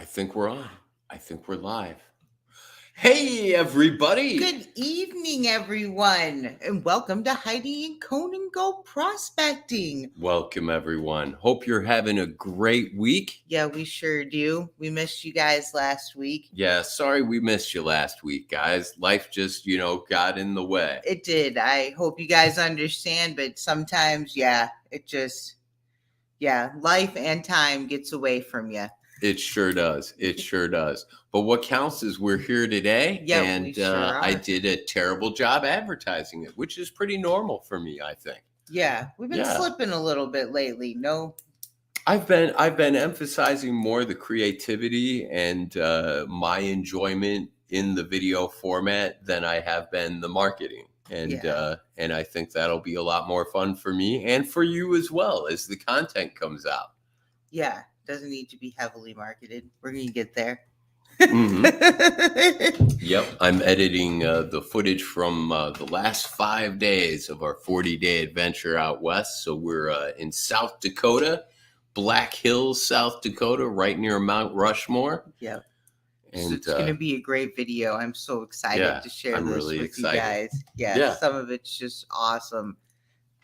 I think we're on. I think we're live. Hey, everybody. Good evening, everyone, and welcome to Heidi and Conan Go Prospecting. Welcome, everyone. Hope you're having a great week. Yeah, we sure do. We missed you guys last week. Yeah, sorry we missed you last week, guys. Life just, got in the way. It did. I hope you guys understand, but sometimes, life and time gets away from you. It sure does. It sure does. But what counts is we're here today, Yeah, and we sure are. I did a terrible job advertising it, which is pretty normal for me, I think. Yeah, we've been slipping a little bit lately. No, I've been emphasizing more the creativity and my enjoyment in the video format than I have been the marketing. And I think that'll be a lot more fun for me and for you as well as the content comes out. Yeah, doesn't need to be heavily marketed. We're going to get there. Mm-hmm. Yep, I'm editing the footage from the last 5 days of our 40-day adventure out west. So we're in South Dakota, Black Hills, South Dakota, right near Mount Rushmore. Yep. And so it's going to be a great video. I'm so excited to share this with you guys. Yeah, some of it's just awesome.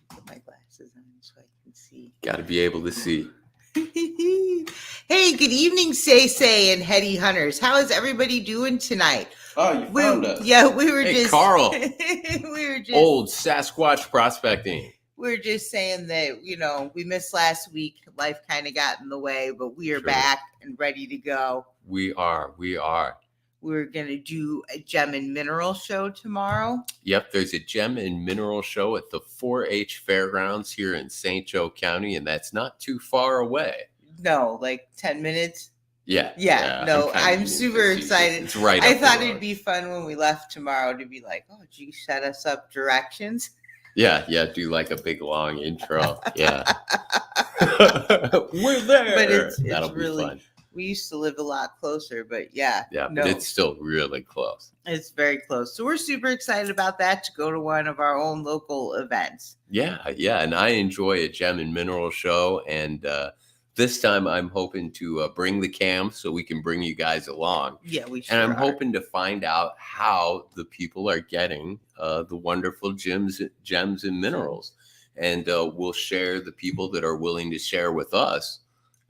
Put my glasses on so I can see. Got to be able to see. Hey, good evening, Say and Heady Hunters. How is everybody doing tonight? Oh, you found us. Yeah, we were just Carl. we were just old Sasquatch prospecting. We were just saying that, we missed last week. Life kind of got in the way, but we are back and ready to go. We are. We're going to do a gem and mineral show tomorrow. Yep, there's a gem and mineral show at the 4-H Fairgrounds here in St. Joe County, and that's not too far away. No, like 10 minutes. Yeah. No, I'm super excited. It's right. I thought it'd be fun when we left tomorrow to be like, oh, did you set us up directions? Yeah, do like a big long intro. Yeah. We're there. But it's That'll really be fun. We used to live a lot closer, but but it's still really close. It's very close. So we're super excited about that, to go to one of our own local events. Yeah, and I enjoy a gem and mineral show, and this time I'm hoping to bring the cam so we can bring you guys along. Yeah, we sure And I'm hoping to find out how the people are getting the wonderful gems and minerals. And we'll share the people that are willing to share with us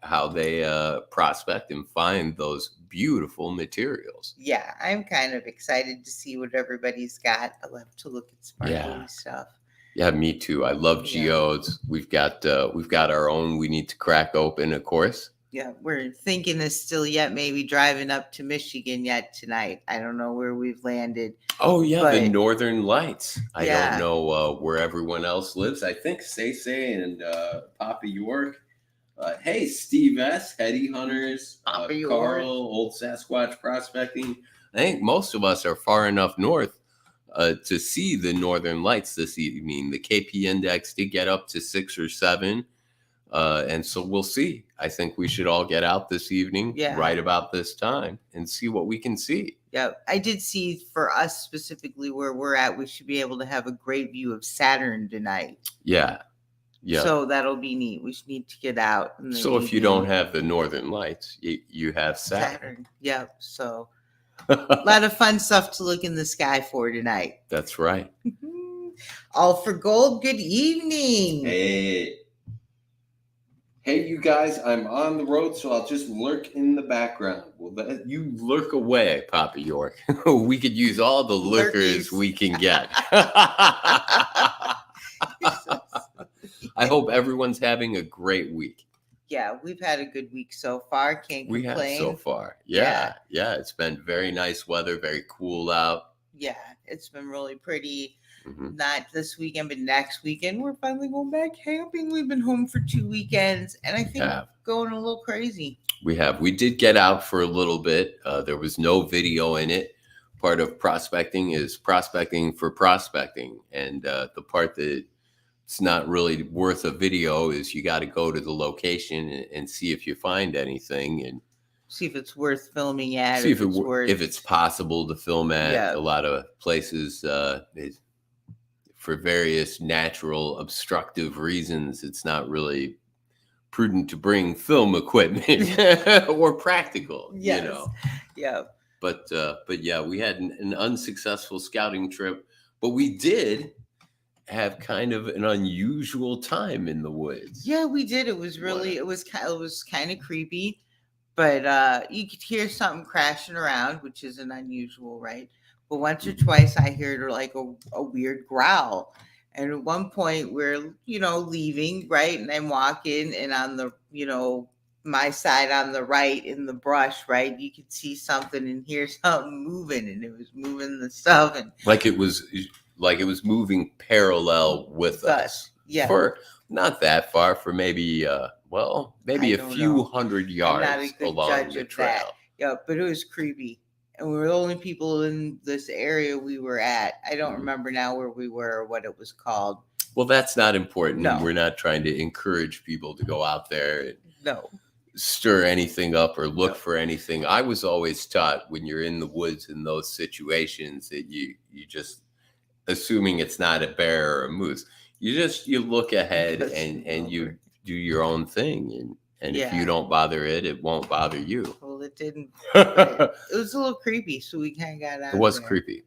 how they prospect and find those beautiful materials. Yeah, I'm kind of excited to see what everybody's got. I love to look at sparkly stuff. Yeah, me too. I love geodes. We've got our own we need to crack open, of course. Yeah, we're thinking of still yet maybe driving up to Michigan yet tonight. I don't know where we've landed. Oh, yeah, the Northern Lights. I don't know where everyone else lives. I think Say and Papa York. Hey, Steve S., Heady Hunters, Carl, Old Sasquatch Prospecting. I think most of us are far enough north to see the Northern Lights this evening. The KP index did get up to 6 or 7. And so we'll see. I think we should all get out this evening right about this time and see what we can see. Yeah, I did see for us specifically where we're at, we should be able to have a great view of Saturn tonight. Yeah. So that'll be neat. We just need to get out. So if you don't have the Northern Lights, you have Saturn. Yep. So a lot of fun stuff to look in the sky for tonight. That's right. All for gold. Good evening. Hey, you guys, I'm on the road, so I'll just lurk in the background. Well, you lurk away, Papa York. We could use all the lurkers we can get. I hope everyone's having a great week. Yeah, we've had a good week so far. Can't complain. We have so far. Yeah. It's been very nice weather, very cool out. Yeah, it's been really pretty. Not this weekend, but next weekend, we're finally going back camping. We've been home for 2 weekends, and I think going a little crazy. We did get out for a little bit. There was no video in it. Part of prospecting is prospecting for prospecting. And the part that it's not really worth a video is you got to go to the location and see if you find anything and see if it's worth filming at. See if it's possible to film at. A lot of places, for various natural obstructive reasons, it's not really prudent to bring film equipment or practical, Yes. you know. Yeah. But yeah, we had an unsuccessful scouting trip, but we did have kind of an unusual time in the woods. Yeah, we did. It was really, it was kind of creepy, but you could hear something crashing around, which isn't unusual, right? But once or twice I heard like a weird growl. And at one point we're, leaving, right? And I'm walking, and on the, my side on the right in the brush, right? You could see something and hear something moving, and it was moving the stuff, and like it was moving parallel with us. Yeah. For not that far, for maybe a few hundred yards along the trail. That. Yeah, but it was creepy. And we were the only people in this area we were at. I don't remember now where we were or what it was called. Well, that's not important. No. We're not trying to encourage people to go out there and stir anything up or look for anything. I was always taught when you're in the woods in those situations that you just, assuming it's not a bear or a moose, you look ahead and you do your own thing, and if you don't bother it, it won't bother you. Well, it didn't. It was a little creepy, so we kind of got out. It was creepy.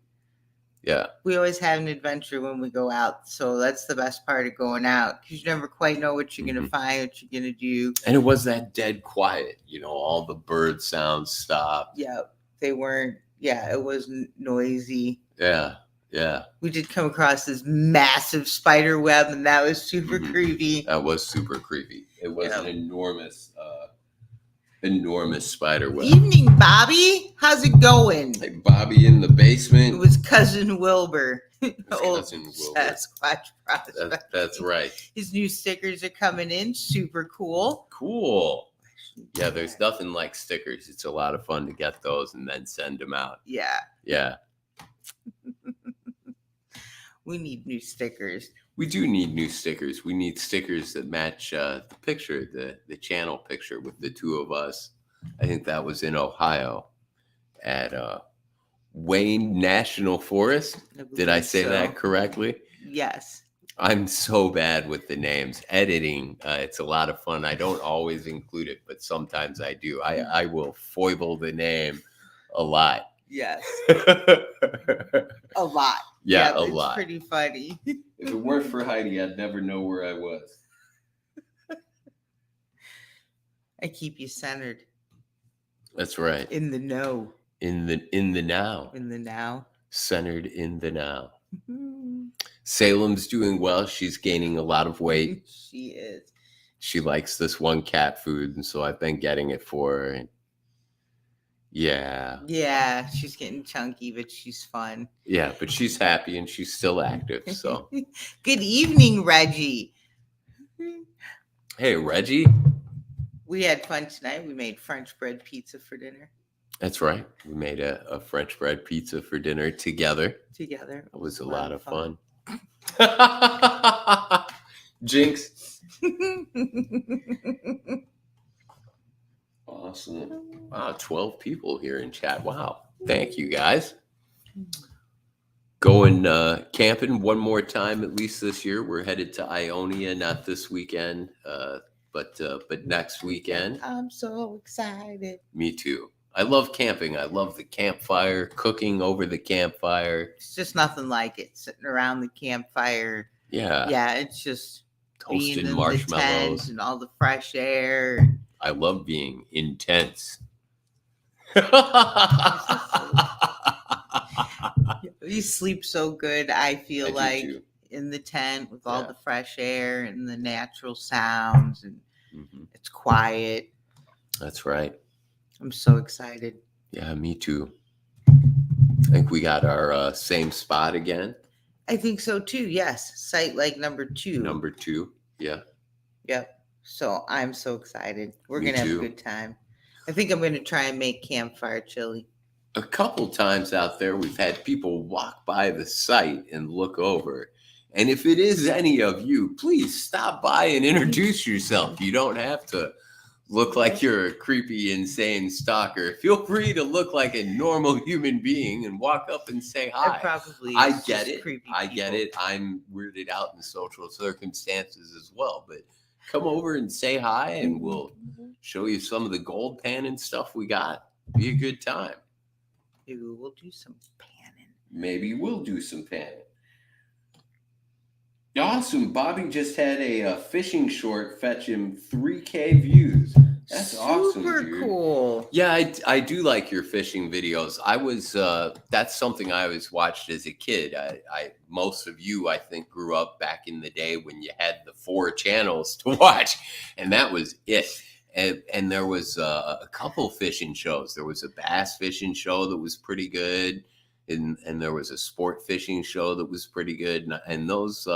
Yeah. We always have an adventure when we go out, so that's the best part of going out, because you never quite know what you're going to find, what you're going to do. And it was that dead quiet, all the bird sounds stopped. Yeah, they weren't. Yeah, it wasn't noisy. Yeah. Yeah. We did come across this massive spider web, and that was super creepy. That was super creepy. It was an enormous spider web. Evening, Bobby. How's it going? Hey, Bobby in the basement. It was Cousin Wilbur. Cousin Wilbur. Sasquatch prospect. That's right. His new stickers are coming in. Super cool. Cool. Yeah, there's nothing like stickers. It's a lot of fun to get those and then send them out. Yeah. Yeah. We need new stickers. We do need new stickers. We need stickers that match the picture, the channel picture with the two of us. I think that was in Ohio at Wayne National Forest. Did I say that correctly? Yes. I'm so bad with the names. Editing, it's a lot of fun. I don't always include it, but sometimes I do. I will foible the name a lot. Yes. A lot. Yeah, a it's lot. Pretty funny. If it weren't for Heidi, I'd never know where I was. I keep you centered. That's right. In the know. In the now. In the now. Centered in the now. Salem's doing well. She's gaining a lot of weight. She is. She likes this one cat food, and so I've been getting it for her. And yeah, she's getting chunky, but she's fun. Yeah, but she's happy and she's still active. So good evening, Reggie. Hey, Reggie. We had fun tonight. We made French bread pizza for dinner. That's right. We made a French bread pizza for dinner together. It was a lot of fun. Jinx. Awesome. Wow, 12 people here in chat. Wow. Thank you, guys. Going camping one more time, at least this year. We're headed to Ionia, not this weekend, but next weekend. I'm so excited. Me too. I love camping. I love the campfire, cooking over the campfire. It's just nothing like it, sitting around the campfire. Yeah. Yeah, it's just toasted being marshmallows and all the fresh air. I love being intense. You sleep so good, I feel like, in the tent with all the fresh air and the natural sounds, and it's quiet. That's right. I'm so excited. Yeah, me too. I think we got our same spot again. I think so too, yes. Site like number 2. Number 2, yeah. Yep. So I'm so excited. We're going to have a good time. I think I'm going to try and make campfire chili. A couple times out there, we've had people walk by the site and look over. And if it is any of you, please stop by and introduce yourself. You don't have to look like you're a creepy, insane stalker. Feel free to look like a normal human being and walk up and say hi. I get it. I'm weirded out in social circumstances as well, but come over and say hi, and we'll show you some of the gold panning stuff we got. Be a good time. Maybe we'll do some panning. Maybe we'll do some panning. Awesome. Bobby just had a fishing short fetch him 3K views. That's awesome, dude. Super cool. Yeah, I do like your fishing videos. I was that's something I always watched as a kid. I most of you, I think, grew up back in the day when you had the 4 channels to watch, and that was it. And there was a couple fishing shows. There was a bass fishing show that was pretty good. And there was a sport fishing show that was pretty good, and those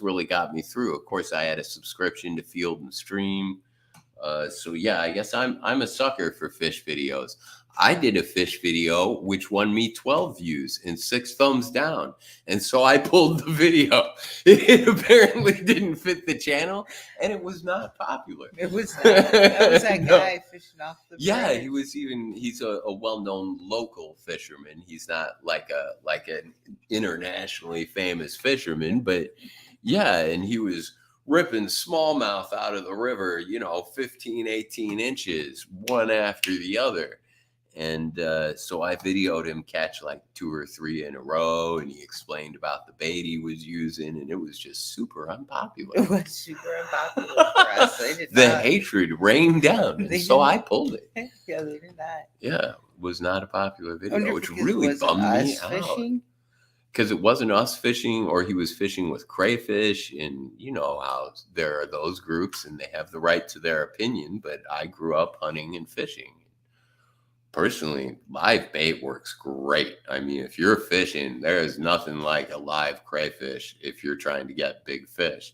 really got me through. Of course, I had a subscription to Field and Stream, so yeah, I guess I'm a sucker for fish videos. I did a fish video which won me 12 views and 6 thumbs down, and so I pulled the video. It apparently didn't fit the channel, and it was not popular. It was not. That was that guy fishing off the bridge. Yeah, he's a well-known local fisherman. He's not like an internationally famous fisherman, but yeah, and he was ripping smallmouth out of the river, 15, 18 inches, one after the other. And so I videoed him catch like 2 or 3 in a row, and he explained about the bait he was using, and it was just super unpopular. It was super unpopular for us. The hatred rained down, and so I pulled it. Yeah, they did that. Yeah, it was not a popular video, which really bummed me out. Because it wasn't us fishing, or he was fishing with crayfish, and you know how there are those groups, and they have the right to their opinion, but I grew up hunting and fishing. Personally, live bait works great. I mean, if you're fishing, there is nothing like a live crayfish if you're trying to get big fish.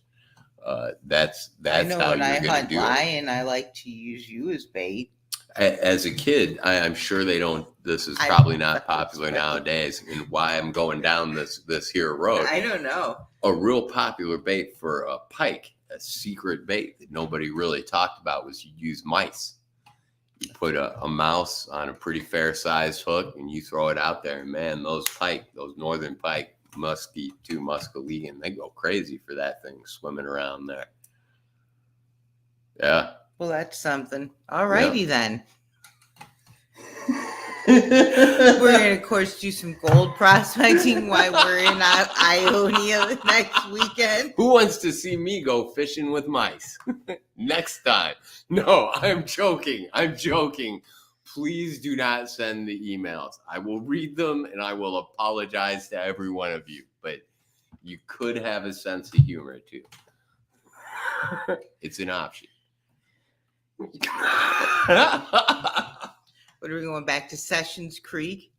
That's how you're going to do it. I know when I hunt lion, I like to use you as bait. As a kid, I'm sure they don't. This is probably not popular nowadays, and why I'm going down this here road. I don't know. A real popular bait for a pike, a secret bait that nobody really talked about, was you use mice. You put a mouse on a pretty fair sized hook, and you throw it out there, and man, those northern pike, musky to Muscalegan, they go crazy for that thing swimming around there. Yeah. Well, that's something. All righty then. We're going to, of course, do some gold prospecting while we're in Ionia next weekend. Who wants to see me go fishing with mice next time? No, I'm joking. Please do not send the emails. I will read them, and I will apologize to every one of you. But you could have a sense of humor, too. It's an option. What, are we going back to Sessions Creek?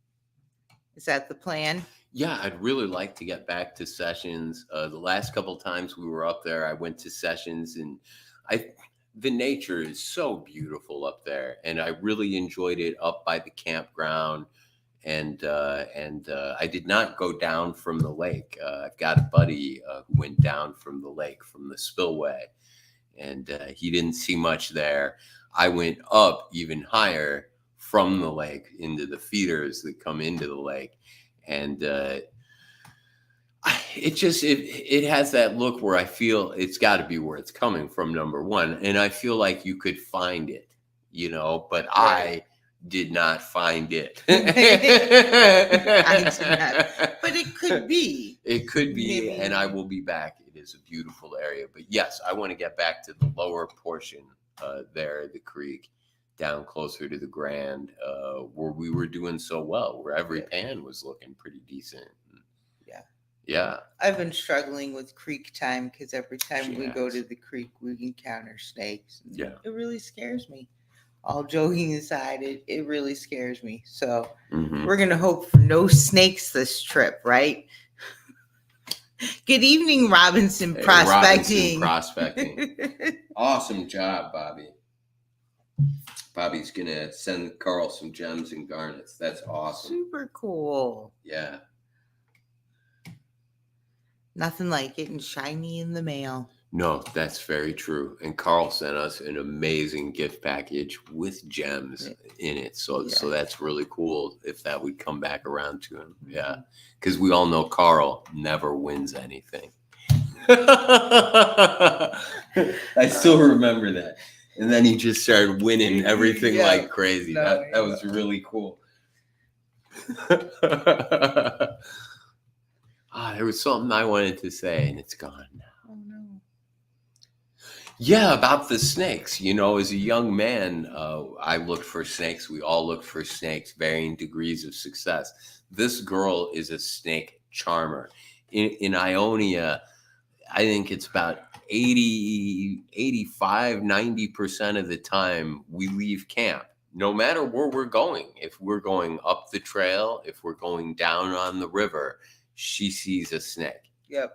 Is that the plan? Yeah, I'd really like to get back to Sessions. The last couple times we were up there, I went to Sessions, and the nature is so beautiful up there, and I really enjoyed it up by the campground. And I did not go down from the lake. I've got a buddy who went down from the lake, from the spillway, and he didn't see much there. I went up even higher from the lake into the feeders that come into the lake, and it has that look where I feel it's got to be where it's coming from, number one, and I feel like you could find it, but right. I did not find it. I did not. But it could be. It could be, maybe. And I will be back. It is a beautiful area. But yes, I want to get back to the lower portion there, the creek, down closer to the Grand, where we were doing so well, where every pan was looking pretty decent. Yeah. Yeah. I've been struggling with creek time because every time we go to the creek, we encounter snakes. Yeah. It really scares me. All joking aside, it really scares me. So we're going to hope for no snakes this trip, right? Good evening, Robinson Prospecting. Awesome job, Bobby. Bobby's going to send Carl some gems and garnets. That's awesome. Super cool. Yeah. Nothing like getting shiny in the mail. No, that's very true. And Carl sent us an amazing gift package with gems in it. So that's really cool if that would come back around to him. Yeah. Because we all know Carl never wins anything. I still remember that. And then he just started winning everything like crazy. That was really cool. There was something I wanted to say, and it's gone now. Oh, no. Yeah, about the snakes. You know, as a young man, I looked for snakes. We all looked for snakes, varying degrees of success. This girl is a snake charmer. In Ionia, I think it's about 80, 85, 90% of the time we leave camp, no matter where we're going. If we're going up the trail, if we're going down on the river, she sees a snake. Yep.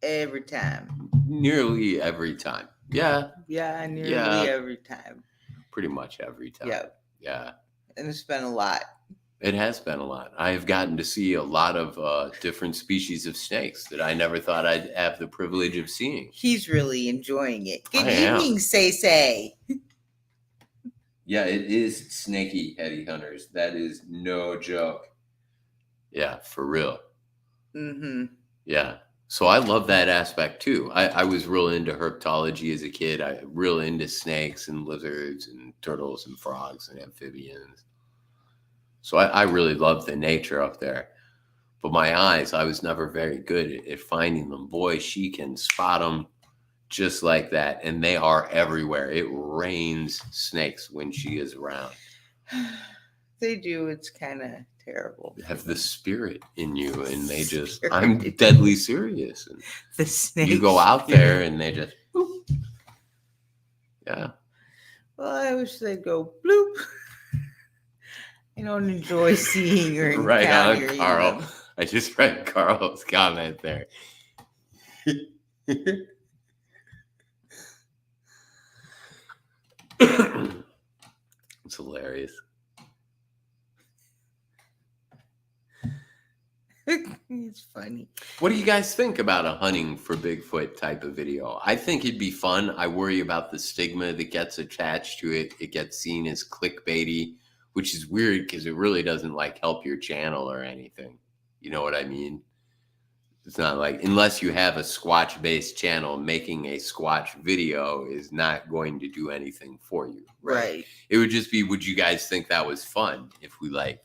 Every time. Nearly every time. Yeah. Yeah, nearly every time. Pretty much every time. Yep. Yeah. And it's been a lot. It has been a lot. I have gotten to see a lot of different species of snakes that I never thought I'd have the privilege of seeing. He's really enjoying it. Good evening, Say. Yeah, it is snaky, Heidi Hunters. That is no joke. Yeah, for real. Mm-hmm. Yeah. So I love that aspect too. I was real into herpetology as a kid. I real into snakes and lizards and turtles and frogs and amphibians. So I really love the nature up there. But my eyes, I was never very good at finding them. Boy, she can spot them just like that. And they are everywhere. It rains snakes when she is around. They do. It's kind of terrible. They have the spirit in you, and they just, I'm deadly serious. And the snake. You go out there and they just, boop. Yeah. Well, I wish they'd go bloop. I don't enjoy seeing or right on, Carl. Them. I just read Carl's comment there. It's hilarious. It's funny. What do you guys think about a hunting for Bigfoot type of video? I think it'd be fun. I worry about the stigma that gets attached to it. It gets seen as clickbaity, which is weird because it really doesn't like help your channel or anything. You know what I mean? It's not like, unless you have a Squatch based channel, making a Squatch video is not going to do anything for you. Right. It would just be, would you guys think that was fun if we like,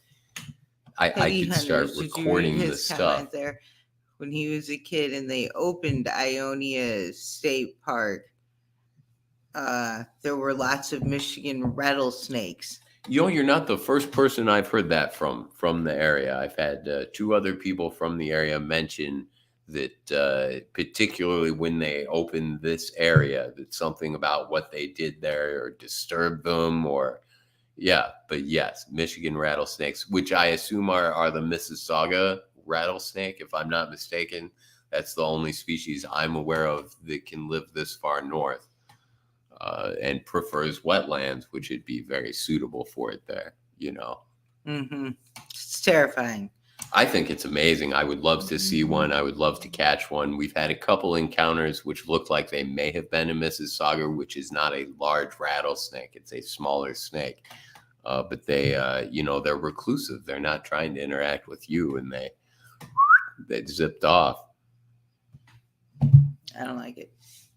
I could start recording the stuff. There when he was a kid and they opened Ionia State Park, there were lots of Michigan rattlesnakes. You know, you're not the first person I've heard that from the area. I've had two other people from the area mention that particularly when they opened this area, that something about what they did there or disturbed them or, yeah. But yes, Michigan rattlesnakes, which I assume are the Mississauga rattlesnake, if I'm not mistaken. That's the only species I'm aware of that can live this far north. And prefers wetlands, which would be very suitable for it there, you know. Mm-hmm. It's terrifying. I think it's amazing. I would love to see one. I would love to catch one. We've had a couple encounters which look like they may have been a Mississauga, which is not a large rattlesnake. It's a smaller snake. But they, you know, they're reclusive. They're not trying to interact with you, and they zipped off. I don't like it.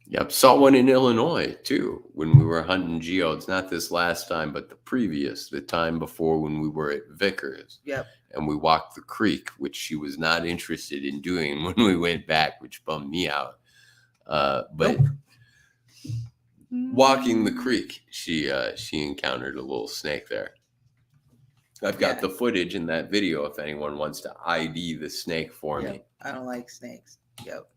Yep, saw one in Illinois too when we were hunting geodes. Not this last time, but the time before when we were at Vickers. Yep. And we walked the creek, which she was not interested in doing when we went back, which bummed me out. But walking the creek, she encountered a little snake there. I've got the footage in that video if anyone wants to ID the snake for me. I don't like snakes. Yep.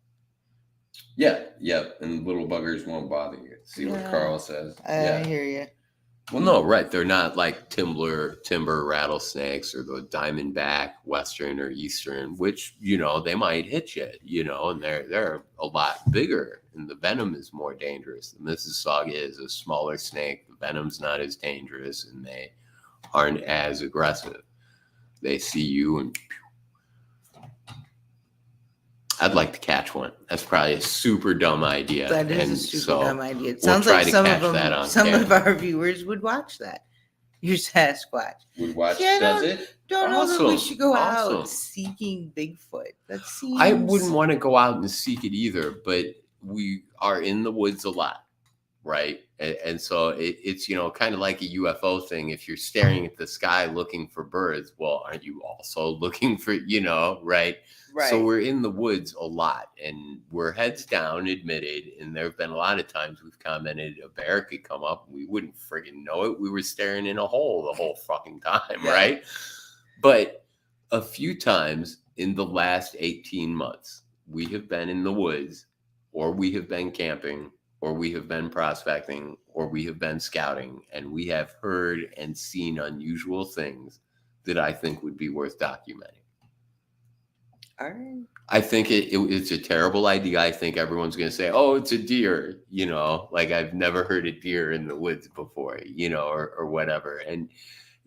Yeah, and little buggers won't bother you. See what Carl says. I hear you. Well, no, right. They're not like timber rattlesnakes or the diamondback, western or eastern, which, you know, they might hit you, you know, and they're a lot bigger and the venom is more dangerous. The Mississauga is a smaller snake. The venom's not as dangerous and they aren't as aggressive. They see you and I'd like to catch one. That's probably a super dumb idea. That is a super dumb idea. It sounds like some of our viewers would watch that. Your Sasquatch. Woodwatch does it. Don't know that we should go out seeking Bigfoot. That seems... I wouldn't want to go out and seek it either, but we are in the woods a lot, right? And so it's, kind of like a UFO thing. If you're staring at the sky looking for birds, well, aren't you also looking for, right? Right. So we're in the woods a lot, and we're heads down, admitted. And there have been a lot of times we've commented a bear could come up. We wouldn't friggin' know it. We were staring in a hole the whole fucking time, right? But a few times in the last 18 months, we have been in the woods, or we have been camping, or we have been prospecting, or we have been scouting, and we have heard and seen unusual things that I think would be worth documenting. All right. I think it's a terrible idea. I think everyone's going to say, oh, it's a deer, like I've never heard a deer in the woods before, or whatever. And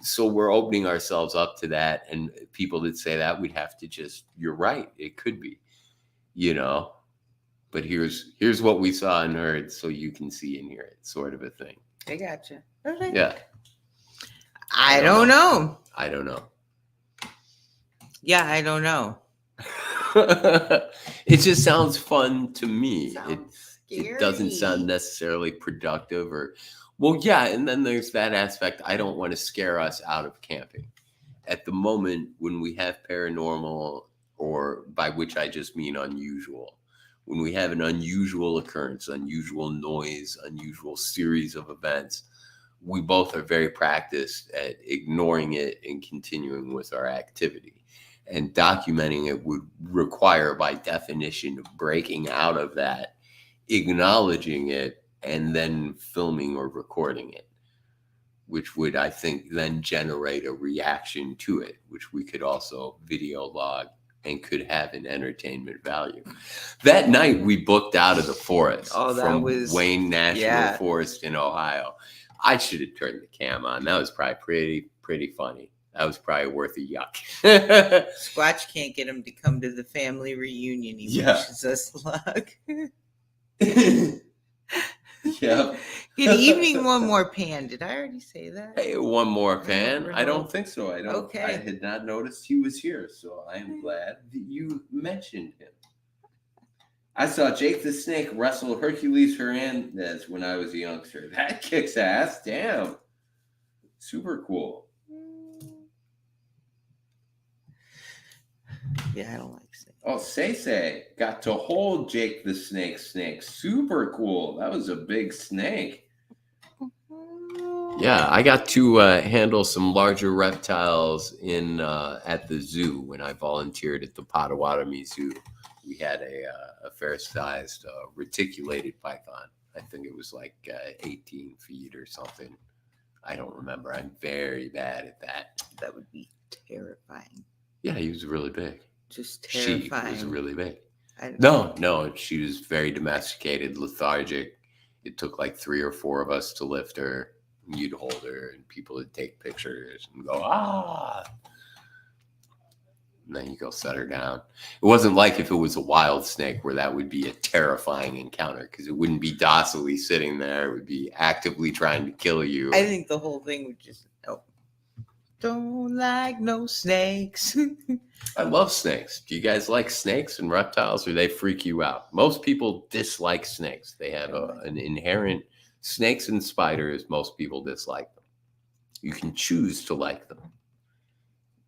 so we're opening ourselves up to that. And people that say that, we'd have to you're right. It could be, but here's what we saw and heard so you can see and hear it, sort of a thing. I gotcha. Okay. Yeah. I don't know. I don't know. Yeah, I don't know. It just sounds fun to me. It doesn't sound necessarily productive and then there's that aspect. I don't want to scare us out of camping. At the moment, when we have paranormal, or by which I just mean unusual, when we have an unusual occurrence, unusual noise, unusual series of events, we both are very practiced at ignoring it and continuing with our activity. And documenting it would require, by definition, breaking out of that, acknowledging it, and then filming or recording it, which would, I think, then generate a reaction to it, which we could also video log and could have an entertainment value. That night, we booked out of the forest from Wayne National Forest in Ohio. I should have turned the cam on. That was probably pretty funny. That was probably worth a yuck. Squatch can't get him to come to the family reunion. He wishes us luck. Yeah. Good evening, one more pan. Did I already say that? Hey, one more pan. I don't think so. I Okay. I had not noticed he was here, so I am glad that you mentioned him. I saw Jake the Snake wrestle Hercules Hernandez when I was a youngster. That kicks ass. Damn. Super cool. Yeah, I don't like snakes. Oh, Say got to hold Jake the Snake. Super cool. That was a big snake. Yeah, I got to handle some larger reptiles at the zoo when I volunteered at the Potawatomi Zoo. We had a fair-sized reticulated python. I think it was like 18 feet or something. I don't remember. I'm very bad at that. That would be terrifying. Yeah, he was really big. Just terrifying. She was really big. No, she was very domesticated, lethargic. It took like 3 or 4 of us to lift her. You'd hold her, and people would take pictures and go, ah. And then you go set her down. It wasn't like if it was a wild snake where that would be a terrifying encounter, because it wouldn't be docilely sitting there. It would be actively trying to kill you. I think the whole thing would just, don't like no snakes. I love snakes. Do you guys like snakes and reptiles, or they freak you out? Most people dislike snakes. They have an inherent, snakes and spiders, most people dislike them. You can choose to like them.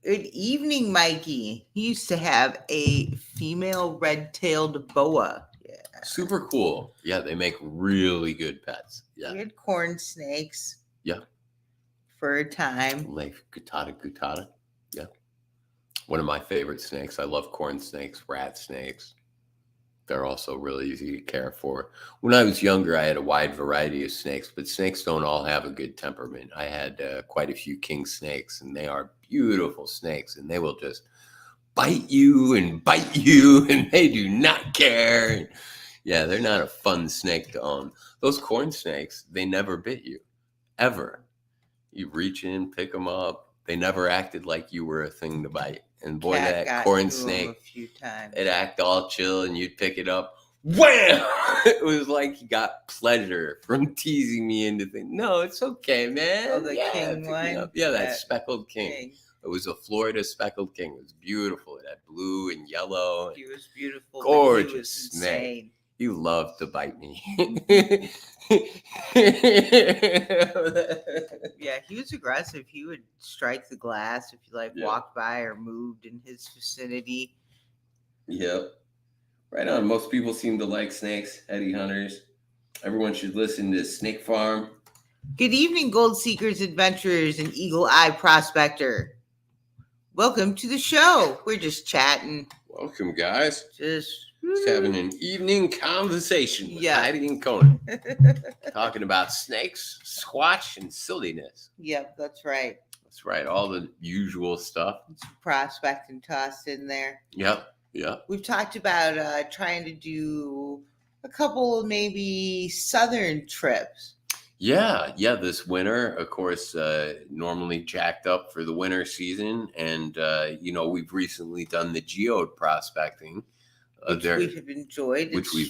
Good evening, Mikey. He used to have a female red-tailed boa. Yeah. Super cool. Yeah, they make really good pets. Yeah. We had corn snakes. Yeah. For a time. Like gutata. Yeah. One of my favorite snakes. I love corn snakes, rat snakes. They're also really easy to care for. When I was younger, I had a wide variety of snakes, but snakes don't all have a good temperament. I had quite a few king snakes, and they are beautiful snakes, and they will just bite you, and they do not care. Yeah, they're not a fun snake to own. Those corn snakes, they never bit you, ever. You reach in, pick them up. They never acted like you were a thing to bite. And boy, that corn snake, a few times. It'd act all chill, and you'd pick it up. wham! It was like he got pleasure from teasing me into things. No, it's okay, man. Oh, the king one? Yeah, that speckled king. It was a Florida speckled king. It was beautiful. It had blue and yellow. He was beautiful. Gorgeous he was snake. He loved to bite me. Yeah, he was aggressive. He would strike the glass if you walked by or moved in his vicinity. Yep. Right on. Most people seem to like snakes, Heidi hunters. Everyone should listen to Snake Farm. Good evening, gold seekers, adventurers, and eagle-eye prospector. Welcome to the show. We're just chatting. Welcome, guys. Just having an evening conversation with Heidi and Conan. Talking about snakes, squatch, and silliness. Yep, that's right. That's right. All the usual stuff. Some prospecting tossed in there. Yep. Yeah. We've talked about trying to do a couple maybe southern trips. Yeah. This winter, of course, normally jacked up for the winter season. And, we've recently done the geode prospecting. Which we've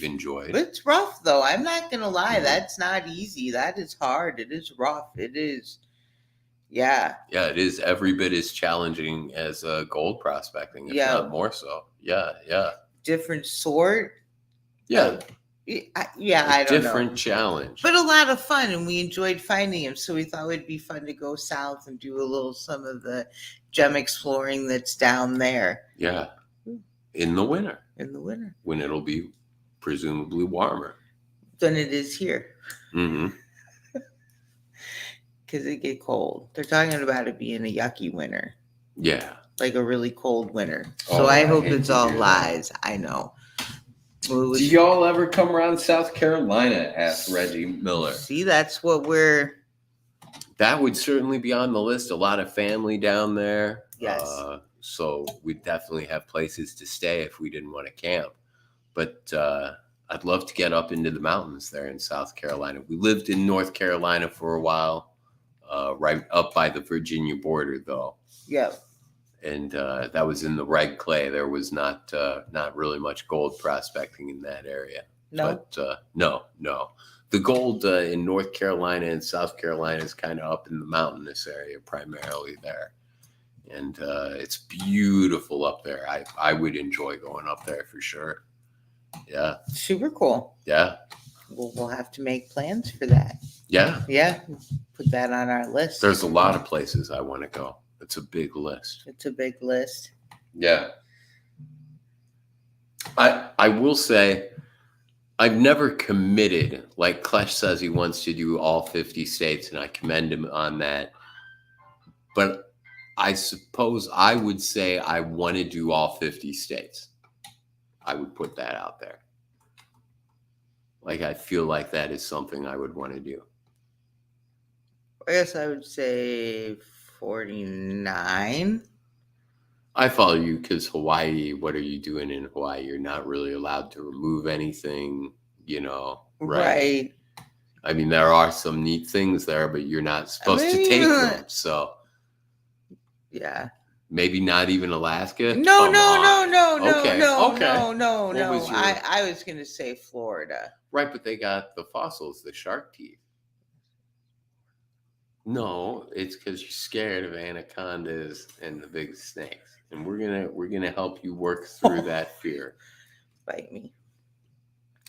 enjoyed. But it's rough, though. I'm not going to lie. Mm-hmm. That's not easy. That is hard. It is rough. It is. Yeah. Yeah, it is every bit as challenging as gold prospecting, if not more so. Yeah. Different sort. Yeah. I don't know. Different challenge. But a lot of fun, and we enjoyed finding him. So we thought it would be fun to go south and do some of the gem exploring that's down there. Yeah. In the winter. When it'll be presumably warmer than it is here. Mm-hmm. Because it get cold. They're talking about it being a yucky winter. Yeah. Like a really cold winter. So I hope it's all lies. I know. Do y'all ever come around South Carolina? Asked Reggie Miller. See, that's what that would certainly be on the list. A lot of family down there. Yes. So we'd definitely have places to stay if we didn't want to camp. But I'd love to get up into the mountains there in South Carolina. We lived in North Carolina for a while, right up by the Virginia border, though. Yeah. And that was in the red clay. There was not really much gold prospecting in that area. No. But no. The gold in North Carolina and South Carolina is kind of up in the mountainous area, primarily there. And it's beautiful up there. I would enjoy going up there for sure. Yeah. Super cool. Yeah. We'll have to make plans for that. Yeah. Yeah. Put that on our list. There's a lot of places I want to go. It's a big list. Yeah. I will say I've never committed. Like Klesh says he wants to do all 50 states, and I commend him on that. But I suppose I would say I want to do all 50 states. I would put that out there. Like, I feel like that is something I would want to do. I guess I would say 49. I follow you because Hawaii, what are you doing in Hawaii? You're not really allowed to remove anything, right? I mean, there are some neat things there, but you're not supposed to take them. So, yeah. Maybe not even Alaska? No. Okay. I was going to say Florida. Right, but they got the fossils, the shark teeth. No, it's because you're scared of anacondas and the big snakes. And we're gonna help you work through that fear. Bite me.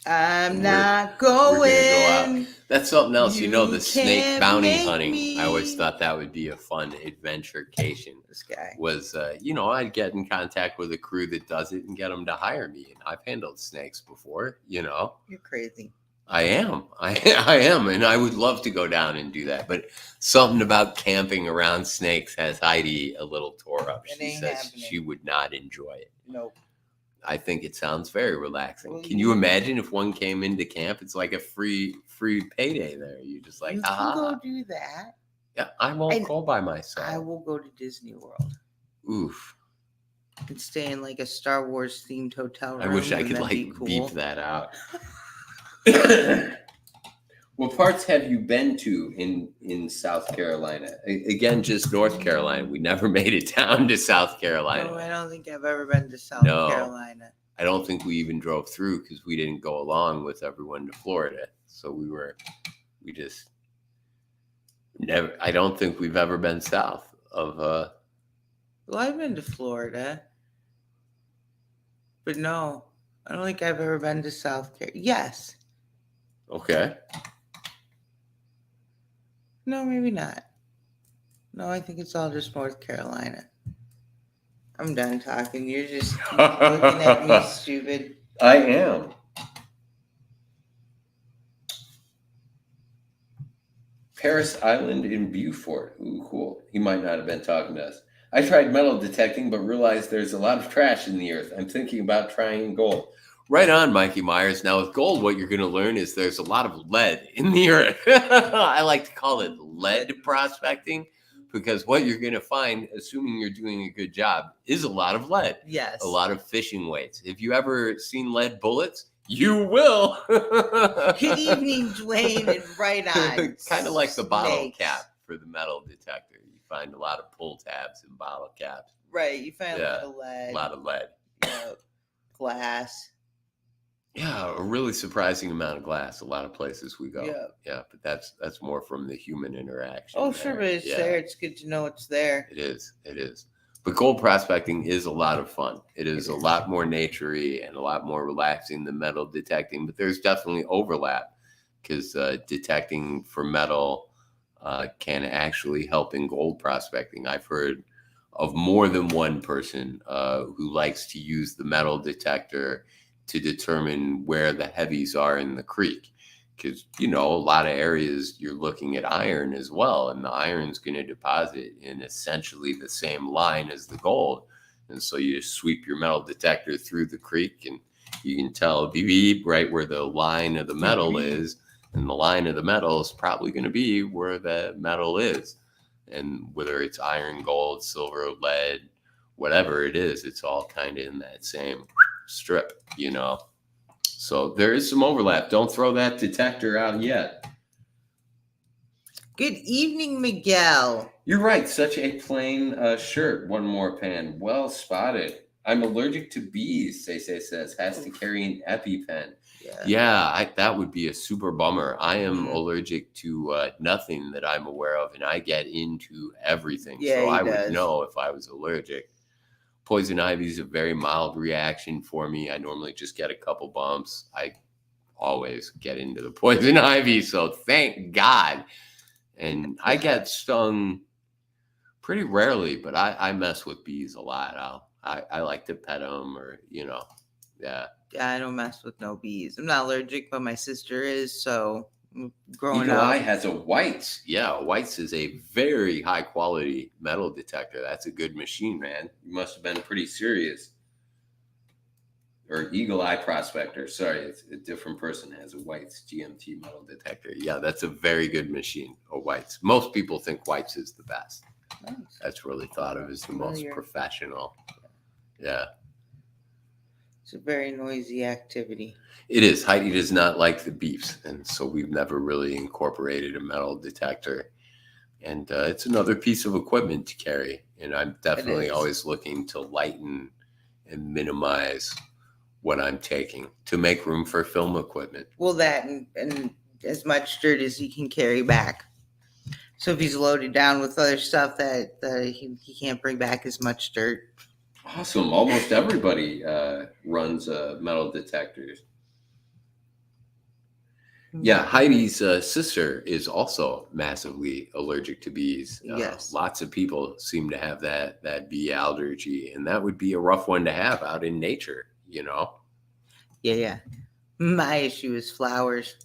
I'm not going. Go That's something else, the snake bounty hunting. I always thought that would be a fun adventurecation. This guy was, I'd get in contact with a crew that does it and get them to hire me. And I've handled snakes before, You're crazy. I am, and I would love to go down and do that. But something about camping around snakes has Heidi a little tore up. She says she would not enjoy it. Nope. I think it sounds very relaxing. Well, Can you imagine if one came into camp? It's like a free payday there. You're just like, you can go do that. Yeah, I won't go by myself. I will go to Disney World. Oof. And stay in like a Star Wars themed hotel room. I wish I could beep that out. What parts have you been to in South Carolina? Again, just North Carolina. We never made it down to South Carolina. No, I don't think I've ever been to South Carolina. I don't think we even drove through because we didn't go along with everyone to Florida. So we just never, I don't think we've ever been south of, Well, I've been to Florida, but no, I don't think I've ever been to South Carolina. Yes. Okay. No, maybe not. No, I think it's all just North Carolina. I'm done talking. You're just looking at me stupid. I am. Paris Island in Beaufort. Ooh, cool. He might not have been talking to us. I tried metal detecting, but realized there's a lot of trash in the earth. I'm thinking about trying gold. Right on, Mikey Myers. Now, with gold, what you're going to learn is there's a lot of lead in the earth. I like to call it lead prospecting because what you're going to find, assuming you're doing a good job, is a lot of lead. Yes. A lot of fishing weights. If you ever seen lead bullets, you will. Good evening, Dwayne, and right on. Kind of like the bottle cap for the metal detector. You find a lot of pull tabs and bottle caps. Right, you find a lot of lead. A lot of lead. Glass. Yeah, a really surprising amount of glass. A lot of places we go. Yeah, but that's more from the human interaction. Oh, sure, but it's there. It's good to know it's there. It is. But gold prospecting is a lot of fun. It is a lot more naturey and a lot more relaxing than metal detecting. But there's definitely overlap because detecting for metal can actually help in gold prospecting. I've heard of more than one person who likes to use the metal detector to determine where the heavies are in the creek. Because, a lot of areas you're looking at iron as well, and the iron's going to deposit in essentially the same line as the gold. And so you just sweep your metal detector through the creek, and you can tell beep, beep, right where the line of the metal is. And the line of the metal is probably going to be where the metal is. And whether it's iron, gold, silver, lead, whatever it is, it's all kind of in that same strip, So there is some overlap. Don't throw that detector out yet. Good evening, Miguel. You're right. Such a plain shirt. One more pan. Well spotted. I'm allergic to bees, Say says. Has to carry an EpiPen. Yeah, that would be a super bummer. I am allergic to nothing that I'm aware of, and I get into everything. So I would know if I was allergic. Poison ivy is a very mild reaction for me. I normally just get a couple bumps. I always get into the poison ivy, so thank God. And I get stung pretty rarely, but I mess with bees a lot. I like to pet them or, yeah. Yeah, I don't mess with no bees. I'm not allergic, but my sister is, so growing Eagle up. Eye has a Whites. Yeah, Whites is a very high quality metal detector. That's a good machine, man. You must have been pretty serious. Or Eagle Eye Prospector. Sorry, it's a different person has a Whites GMT metal detector. Yeah, that's a very good machine, a Whites. Most people think Whites is the best. Nice. That's really thought of as the most professional. Yeah. It's a very noisy activity. It is. Heidi does not like the beeps, and so we've never really incorporated a metal detector. And it's another piece of equipment to carry. And I'm definitely always looking to lighten and minimize what I'm taking to make room for film equipment. Well, that and as much dirt as he can carry back. So if he's loaded down with other stuff that he can't bring back as much dirt. Awesome. Almost everybody runs metal detectors. Yeah, Heidi's sister is also massively allergic to bees. Yes. Lots of people seem to have that bee allergy, and that would be a rough one to have out in nature, Yeah. My issue is flowers.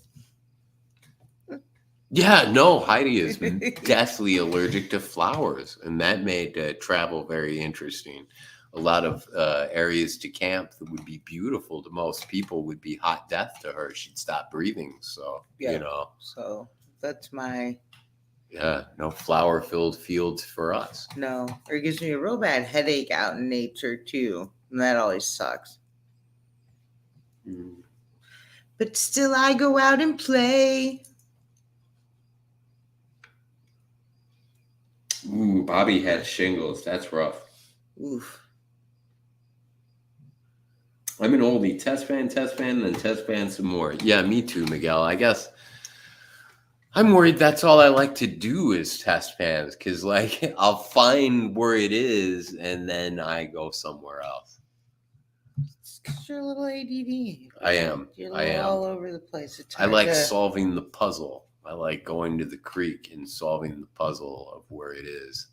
Yeah, no, Heidi is deathly allergic to flowers, and that made travel very interesting. A lot of areas to camp that would be beautiful to most people would be hot death to her. She'd stop breathing. So, So that's my... Yeah, no flower-filled fields for us. No, or it gives me a real bad headache out in nature, too. And that always sucks. But still, I go out and play. Ooh, Bobby had shingles. That's rough. Oof. I'm an oldie. Test fan, then test fan some more. Yeah, me too, Miguel. I guess I'm worried that's all I like to do is test fans, because like I'll find where it is and then I go somewhere else. It's because you're a little ADD. I am. You're all over the place. I like solving the puzzle. I like going to the creek and solving the puzzle of where it is.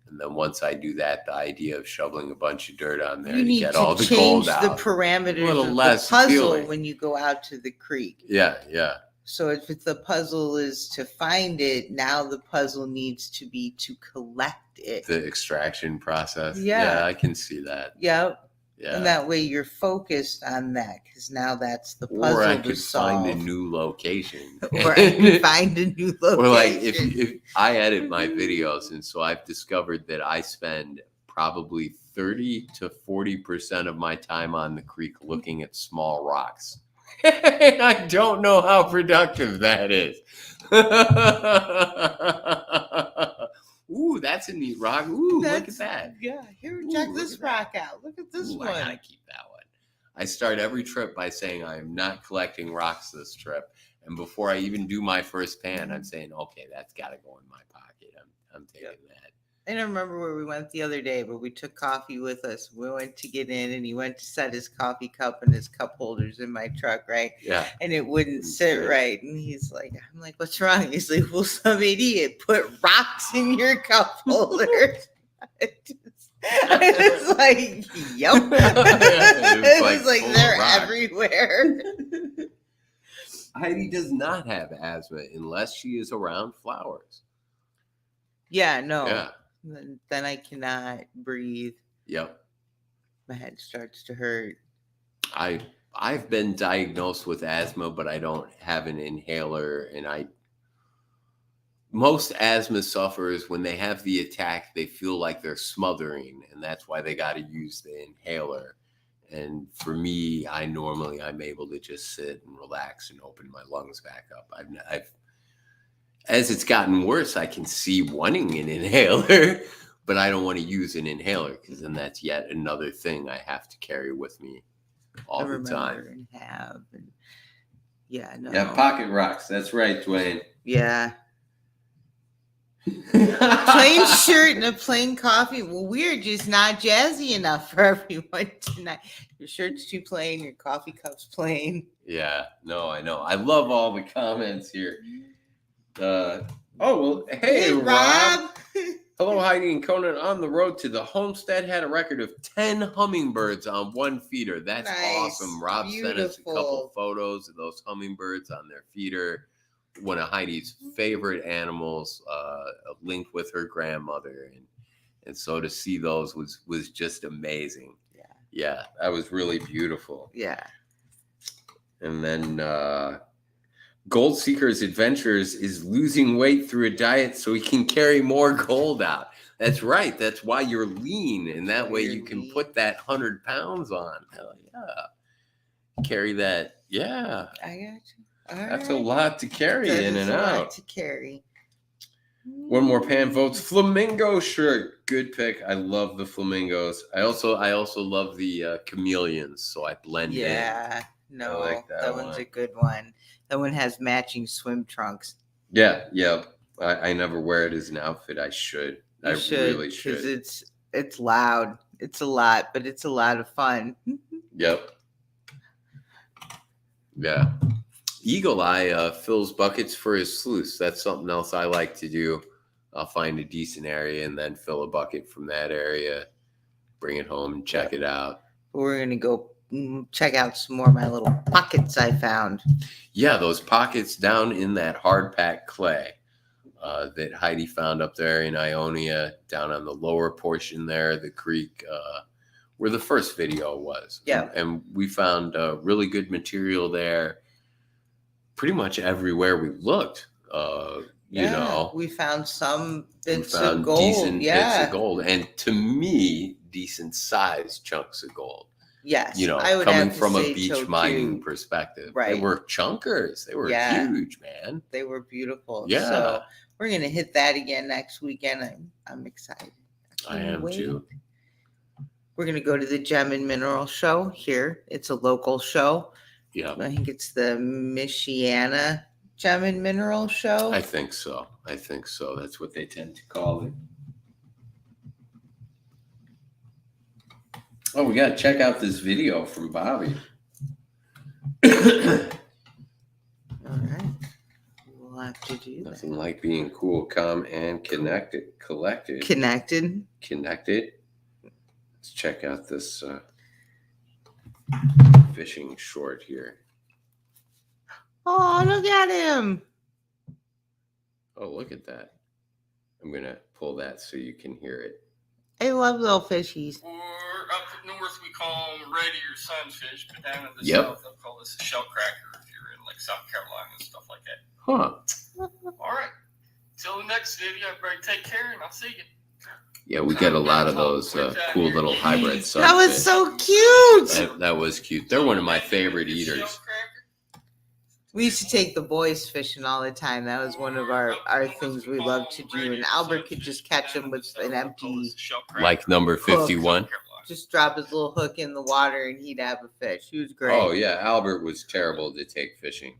And then once I do that, the idea of shoveling a bunch of dirt on there to get all the gold out. You need to change the parameters of the puzzle when you go out to the creek. Yeah. So if the puzzle is to find it, now the puzzle needs to be to collect it. The extraction process. Yeah, I can see that. Yep. Yeah. And that way you're focused on that, because now that's the puzzle or I to could solve. Find a new location. Or I can find a new location. Or like if I edit my videos, and so I've discovered that I spend probably 30 to 40% of my time on the creek looking at small rocks. I don't know how productive that is. Ooh, that's a neat rock. Ooh, look at that. Yeah, here, check this rock out. Look at this one. I gotta keep that one. I start every trip by saying I am not collecting rocks this trip. And before I even do my first pan, I'm saying, okay, that's gotta go in my pocket. I'm taking that. I don't remember where we went the other day, but we took coffee with us. We went to get in, and he went to set his coffee cup and his cup holders in my truck, right? Yeah. And it wouldn't sit right. And he's like, I'm like, what's wrong? He's like, well, some idiot put rocks in your cup holders. I was like, yep. It was like they're everywhere. Heidi does not have asthma unless she is around flowers. Yeah, no. Yeah. Then I cannot breathe. Yep. My head starts to hurt. I've been diagnosed with asthma, but I don't have an inhaler. And most asthma sufferers, when they have the attack, they feel like they're smothering, and that's why they got to use the inhaler. And for me, I'm able to just sit and relax and open my lungs back up. As it's gotten worse, I can see wanting an inhaler, but I don't want to use an inhaler, because then that's yet another thing I have to carry with me all the time. Yeah, pocket rocks. That's right, Dwayne. Yeah. Plain shirt and a plain coffee. Well, we're just not jazzy enough for everyone tonight. Your shirt's too plain. Your coffee cup's plain. Yeah, no, I know. I love all the comments here. Hey, Rob. Hello, Heidi and Conan. On the road to the homestead, had a record of 10 hummingbirds on one feeder. That's awesome. Rob sent us a couple photos of those hummingbirds on their feeder. One of Heidi's favorite animals, linked with her grandmother, and so to see those was just amazing. Yeah, that was really beautiful. Yeah. And then Gold Seeker's Adventures is losing weight through a diet so he can carry more gold out. That's right. That's why you're lean, and that way you can put that 100 pounds on. Hell yeah. Carry that. Yeah. I got you. That's a lot to carry in and out. A lot to carry. One more pan votes. Flamingo shirt. Good pick. I love the flamingos. I also love the chameleons, so I blend in. Yeah. No, I like that one's a good one. That one has matching swim trunks. Yeah. I never wear it as an outfit. I should. I really should. Because it's loud. It's a lot, but it's a lot of fun. Yep. Yeah. Eagle Eye fills buckets for his sluice. That's something else I like to do. I'll find a decent area and then fill a bucket from that area, bring it home and check it out. We're going to go check out some more of my little pockets I found. Yeah, those pockets down in that hard packed clay that Heidi found up there in Ionia, down on the lower portion there of the creek, where the first video was. Yeah. And we found really good material there. Pretty much everywhere we looked, you know. We found some bits of gold. Decent bits of gold. And to me, decent sized chunks of gold. Yes. You know, coming from a beach mining perspective. Right. They were chunkers. They were huge, man. They were beautiful. Yeah. So we're going to hit that again next weekend. I'm excited. I am too. We're going to go to the Gem and Mineral Show here. It's a local show. Yeah. I think it's the Michiana Gem and Mineral Show. I think so. That's what they tend to call it. Oh, we got to check out this video from Bobby. All right. We'll have to do that. Nothing like being cool, calm, and connected. Connected. Let's check out this fishing short here. Oh, look at him. Oh, look at that. I'm going to pull that so you can hear it. I love little fishies. Or up north, we call them red ear sunfish, but down in the Yep. south, they'll call this a shell cracker if you're in like South Carolina and stuff like that. Huh. All right. Till the next video, everybody take care, and I'll see you. Yeah, we get a lot of those cool little hybrid sunfish. That was so cute. That was cute. They're one of my favorite eaters. We used to take the boys fishing all the time. That was one of our things we loved to do. And Albert could just catch them with an empty, like number 51. Just drop his little hook in the water and he'd have a fish. He was great. Oh yeah, Albert was terrible to take fishing.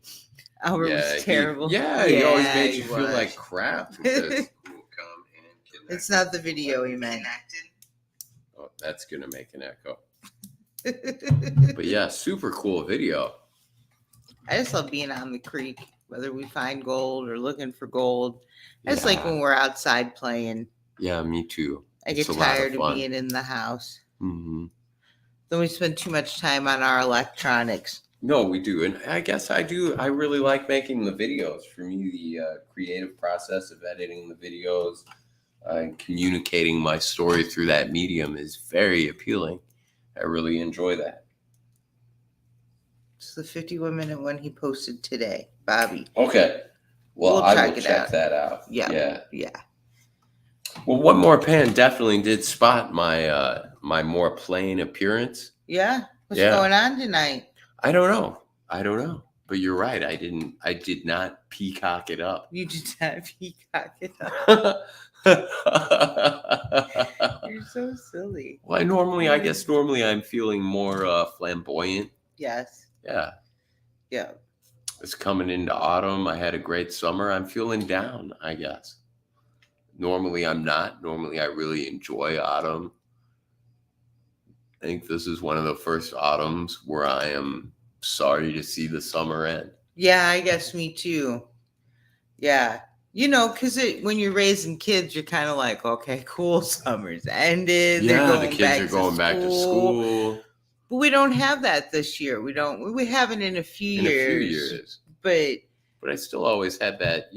Albert was terrible. He always made you feel like crap. It's not the video he meant. Oh, that's gonna make an echo. But yeah, super cool video. I just love being on the creek, whether we find gold or looking for gold. I just like when we're outside playing. Yeah, me too. I get tired of being in the house. Mm-hmm. Then we spend too much time on our electronics. No, we do. And I guess I do. I really like making the videos. For me, the creative process of editing the videos and communicating my story through that medium is very appealing. I really enjoy that. It's the 51-minute one he posted today, Bobby. Okay. Well, I will check that out. Yeah. Well, One More Pan definitely did spot my my more plain appearance. Yeah. What's going on tonight? I don't know. But you're right. I did not peacock it up. You did not peacock it up. You're so silly. Well, I guess normally I'm feeling more flamboyant. Yes. Yeah. It's coming into autumn. I had a great summer. I'm feeling down, I guess. Normally I'm not. Normally I really enjoy autumn. I think this is one of the first autumns where I am sorry to see the summer end. Yeah, I guess me too. Yeah. You know, because when you're raising kids, you're kind of like, okay, cool, summer's ended. Yeah, the kids are going back to school. But we don't have that this year. We haven't in a few years. But I still always had that,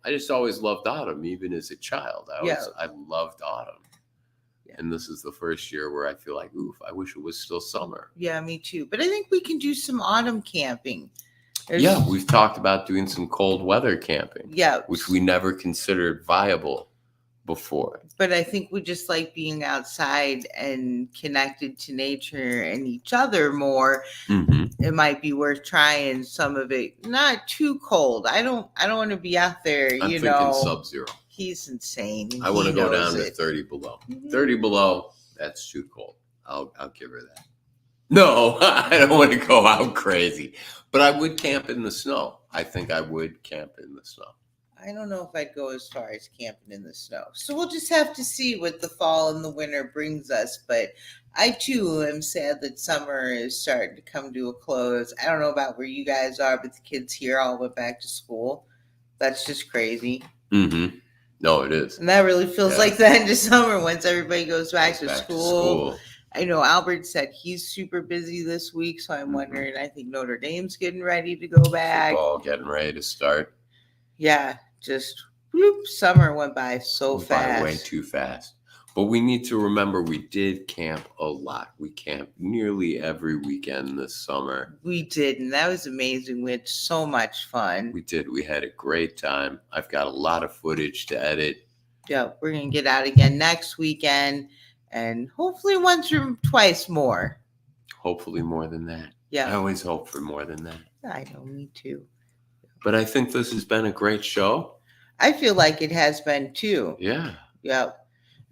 I just always loved autumn, even as a child. I loved autumn. Yeah. And this is the first year where I feel like, oof, I wish it was still summer. Yeah, me too. But I think we can do some autumn camping. We've talked about doing some cold weather camping. Yeah. Which we never considered viable before. But I think we just like being outside and connected to nature and each other more. Mm-hmm. It might be worth trying some of it. Not too cold. I don't want to be out there, I'm thinking sub-zero. He's insane. I want to go down to 30 below. Mm-hmm. 30 below, that's too cold. I'll give her that. No, I don't want to go out crazy. But I would camp in the snow. I think I would camp in the snow. I don't know if I'd go as far as camping in the snow. So we'll just have to see what the fall and the winter brings us. But I, too, am sad that summer is starting to come to a close. I don't know about where you guys are, but the kids here all went back to school. That's just crazy. Mm-hmm. No, it is. And that really feels like the end of summer once everybody goes back to school. I know Albert said he's super busy this week, so I'm wondering, I think Notre Dame's getting ready to go back. Football getting ready to start. Yeah, just whoop, summer went by so fast. Way too fast. But we need to remember we did camp a lot. We camped nearly every weekend this summer. We did, and that was amazing. We had so much fun. We did. We had a great time. I've got a lot of footage to edit. Yeah, we're going to get out again next weekend, and hopefully once or twice more. Hopefully more than that. Yeah. I always hope for more than that. I know, me too. But I think this has been a great show. I feel like it has been too. Yeah. Yep.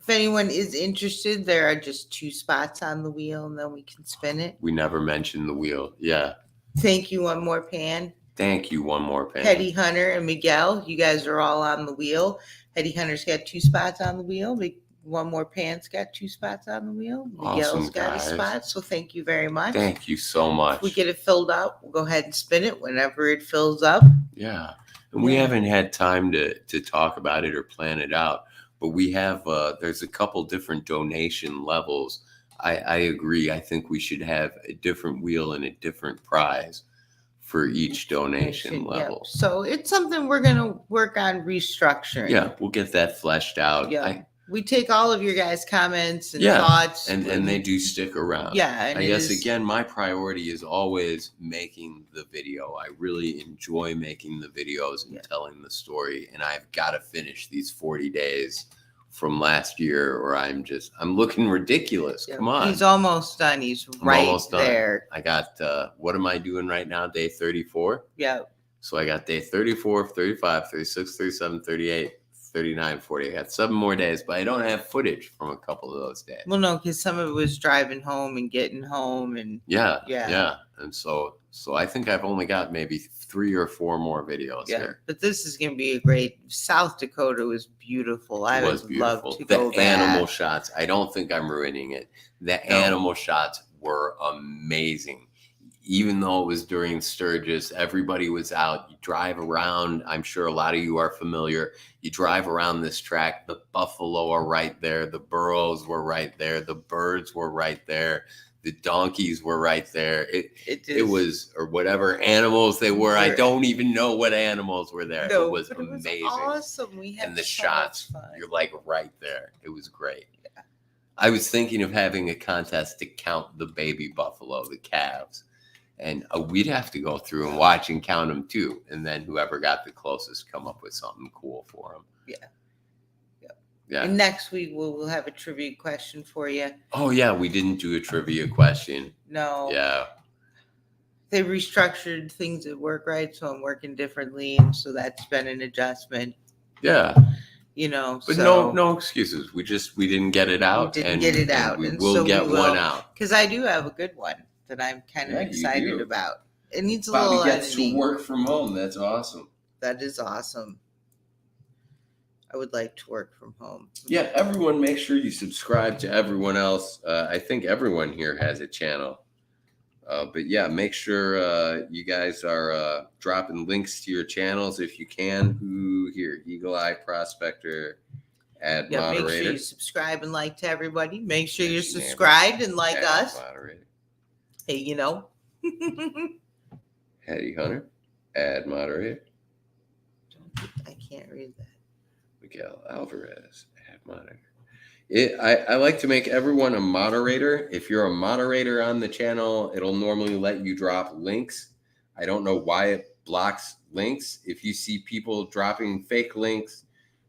If anyone is interested, there are just 2 spots on the wheel, and then we can spin it. We never mentioned the wheel. Yeah. Thank you, One More Pan. Thank you, One More Pan. Heidi Hunter and Miguel, you guys are all on the wheel. Heidi Hunter's got 2 spots on the wheel. One More Pan's got 2 spots on the wheel. Miguel's got a spot. So thank you very much. Thank you so much. If we get it filled up, we'll go ahead and spin it whenever it fills up. Yeah. And we haven't had time to talk about it or plan it out. But we have, there's a couple different donation levels. I agree. I think we should have a different wheel and a different prize for each donation level. Yep. So it's something we're going to work on restructuring. Yeah, we'll get that fleshed out. Yeah. We take all of your guys' comments and thoughts. And they do stick around. Yeah. And I guess, again, my priority is always making the video. I really enjoy making the videos and telling the story. And I've got to finish these 40 days from last year, or I'm looking ridiculous. Come on. He's almost done. He's almost there. I got, what am I doing right now? Day 34? Yeah. So I got day 34, 35, 36, 37, 38. 39, 40. I got 7 more days, but I don't have footage from a couple of those days. Well, no, because some of it was driving home and getting home, and yeah. And so I think I've only got maybe 3 or 4 more videos here. But this is going to be a great. South Dakota was beautiful. I would love to go back. The animal shots. I don't think I'm ruining it. The animal shots were amazing. Even though it was during Sturgis, everybody was out. You drive around. I'm sure a lot of you are familiar. You drive around this track. The buffalo are right there. The burros were right there. The birds were right there. The donkeys were right there. It was, or whatever animals they were. I don't even know what animals were there. No, it was amazing. It was awesome. We had and the so shots, much fun. You're like right there. It was great. Yeah. I was thinking of having a contest to count the baby buffalo, the calves. And we'd have to go through and watch and count them too. And then whoever got the closest come up with something cool for them. Yeah. And next week we'll have a trivia question for you. Oh, yeah. We didn't do a trivia question. No. Yeah. They restructured things at work, right? So I'm working differently. And so that's been an adjustment. Yeah. But no excuses. We didn't get it out. We didn't get it out. And we'll get one out. Because I do have a good one that I'm kind of excited about. It needs a Bobby little gets editing. to work from home. That's awesome. That is awesome. I would like to work from home. Yeah, everyone make sure you subscribe to everyone else. I think everyone here has a channel. But yeah, make sure you guys are dropping links to your channels if you can. Here, Eagle Eye Prospector, moderator. Make sure you subscribe and like to everybody. Make sure you're subscribed and like us. Moderator. Hey, Heidi Hunter, add moderator. I can't read that. Miguel Alvarez, add moderator. I like to make everyone a moderator. If you're a moderator on the channel, it'll normally let you drop links. I don't know why it blocks links. If you see people dropping fake links,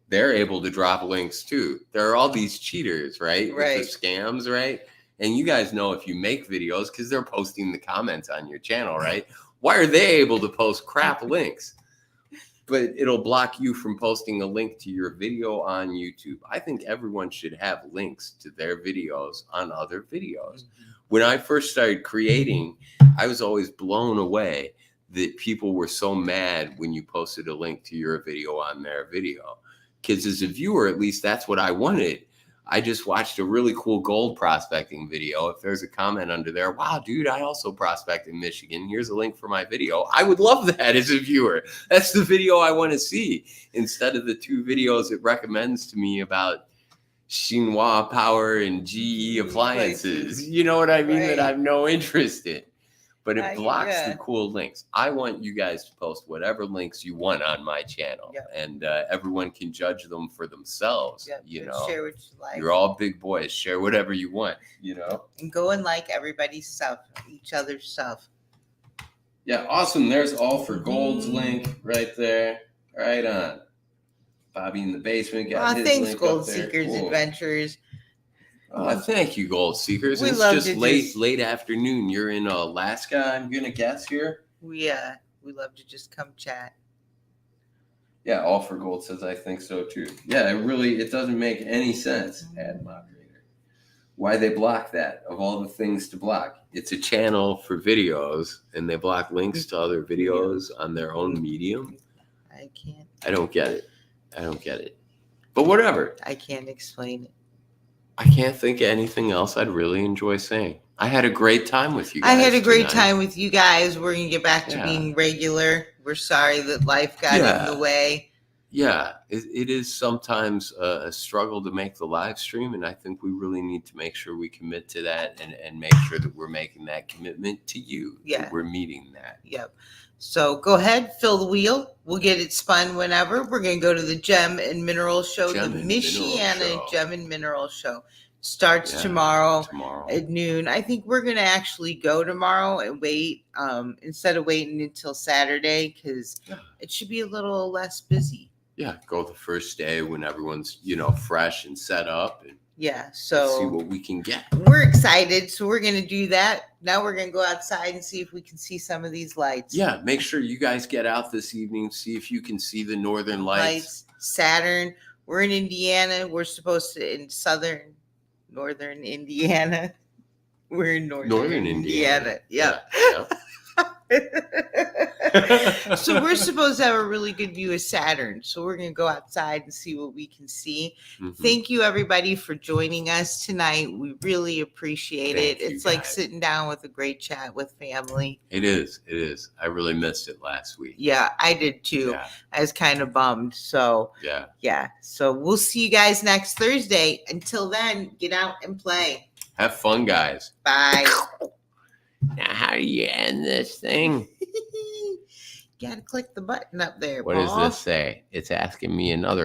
they're able to drop links too. There are all these cheaters, right? Right. With the scams, right? And you guys know if you make videos, because they're posting the comments on your channel, right? Why are they able to post crap links? But it'll block you from posting a link to your video on YouTube. I think everyone should have links to their videos on other videos. When I first started creating, I was always blown away that people were so mad when you posted a link to your video on their video. Because as a viewer, at least that's what I wanted. I just watched a really cool gold prospecting video. If there's a comment under there, wow, dude, I also prospect in Michigan. Here's a link for my video. I would love that as a viewer. That's the video I want to see instead of the 2 videos it recommends to me about Chinois Power and GE appliances. You know what I mean? Right. That I have no interest in. But it blocks the cool links. I want you guys to post whatever links you want on my channel. Yep. And everyone can judge them for themselves. Yep. Share what you like. You're all big boys. Share whatever you want, And go and like everybody's stuff, each other's stuff. Yeah, awesome. There's All for Gold's link right there. Right on. Bobby in the basement got his thanks, link Gold up there. Seekers Adventures. Thank you, Gold Seekers. It's just late afternoon. You're in Alaska, I'm gonna guess here. We love to just come chat. Yeah, All for Gold says I think so too. Yeah, it doesn't make any sense, ad moderator. Why they block that of all the things to block? It's a channel for videos and they block links to other videos on their own medium. I don't get it. But whatever. I can't explain it. I can't think of anything else I'd really enjoy saying. I had a great time with you guys. I had a great time with you guys. We're going to get back to being regular. We're sorry that life got in the way. Yeah, it is sometimes a struggle to make the live stream, and I think we really need to make sure we commit to that and make sure that we're making that commitment to you. Yeah. That we're meeting that. Yep. So go ahead, fill the wheel. We'll get it spun whenever. We're going to go to the Gem and Mineral Show, the Michiana Gem and Mineral Show. Starts tomorrow at noon. I think we're going to actually go tomorrow and wait instead of waiting until Saturday because it should be a little less busy. Yeah, go the first day when everyone's, fresh and set up. And so see what we can get. We're excited, so we're going to do that. Now we're going to go outside and see if we can see some of these lights. Yeah, make sure you guys get out this evening, see if you can see the northern lights. Saturn. We're in Indiana. We're supposed to in northern Indiana. We're in northern Indiana. Yeah. So we're supposed to have a really good view of Saturn. So we're going to go outside and see what we can see. Mm-hmm. Thank you, everybody, for joining us tonight. We really appreciate it. It's like sitting down with a great chat with family. It is. I really missed it last week. Yeah, I did too. Yeah. I was kind of bummed. So yeah. So we'll see you guys next Thursday. Until then, get out and play. Have fun, guys. Bye. Now, how do you end this thing? You got to click the button up there. What does this say? It's asking me another